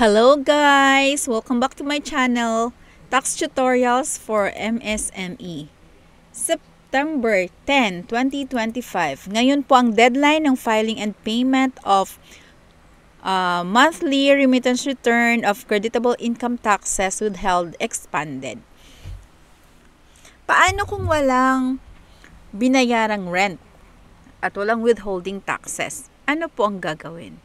Hello guys! Welcome back to my channel, Tax Tutorials for MSME. September 10, 2025. Ngayon po ang deadline ng filing and payment of monthly remittance return of creditable income taxes withheld expanded. Paano kung walang binayarang rent at walang withholding taxes? Ano po ang gagawin?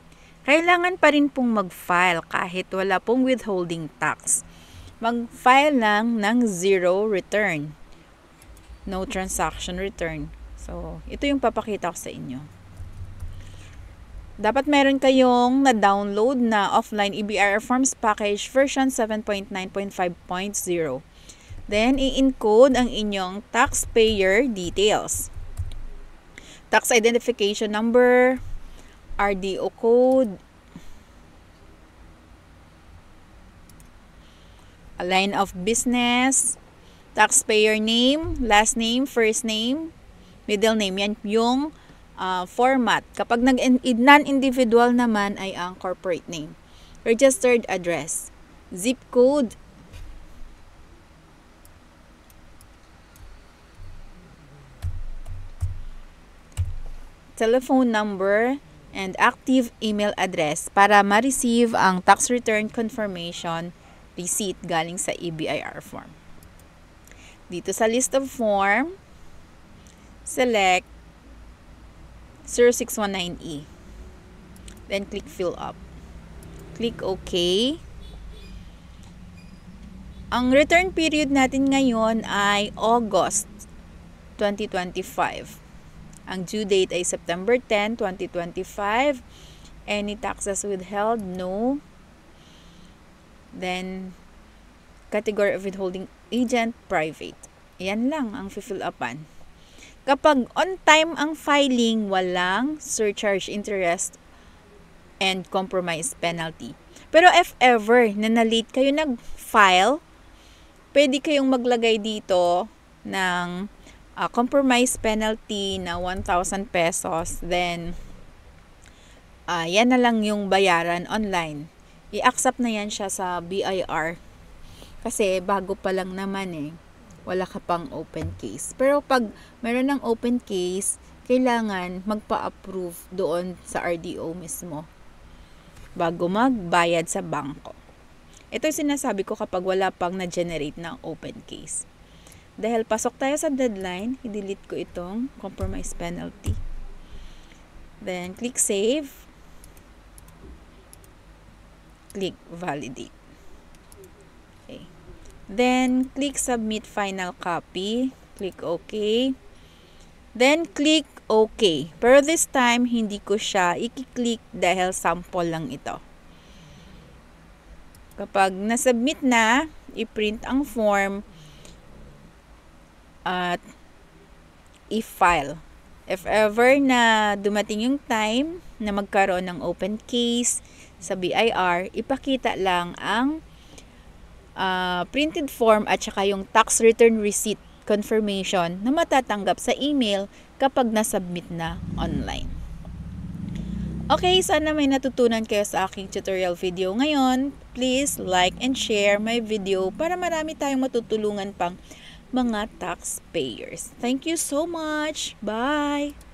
Kailangan pa rin pong mag-file kahit wala pong withholding tax. Mag-file lang ng zero return. No transaction return. So, ito yung papakita ko sa inyo. Dapat meron kayong na-download na offline EBIR Forms Package version 7.9.5.0. Then, i-encode ang inyong taxpayer details. Tax identification number, RDO code, a line of business, taxpayer name, last name, first name, middle name. Yan yung format. Kapag non-individual naman ay ang corporate name. Registered address, zip code, telephone number, and active email address para ma-receive ang tax return confirmation receipt galing sa EBIR form. Dito sa list of form, select 0619E. Then click fill up. Click OK. Ang return period natin ngayon ay August 2025. Ang due date ay September 10, 2025. Any taxes withheld? No. Then, category of withholding agent, private. Yan lang ang fill upan. Kapag on time ang filing, walang surcharge interest and compromise penalty. Pero if ever na na-late kayo nag-file, pwede kayong maglagay dito ng compromise penalty na 1,000 pesos, then yan na lang yung bayaran online. I-accept na yan siya sa BIR kasi bago pa lang naman wala ka pang open case. Pero pag meron ng open case, kailangan magpa-approve doon sa RDO mismo bago magbayad sa bangko. Ito yung sinasabi ko kapag wala pang na-generate ng open case. Dahil pasok tayo sa deadline, i-delete ko itong compromise penalty. Then, click save. Click validate. Okay. Then, click submit final copy. Click OK. Then, click OK. Pero this time, hindi ko siya i-click dahil sample lang ito. Kapag nasubmit na, i-print ang form, at i-file. If ever na dumating yung time na magkaroon ng open case sa BIR, ipakita lang ang printed form at saka yung tax return receipt confirmation na matatanggap sa email kapag nasubmit na online. Okay, sana may natutunan kayo sa aking tutorial video ngayon. Please like and share my video para marami tayong matutulungan pang mga taxpayers. Thank you so much. Bye!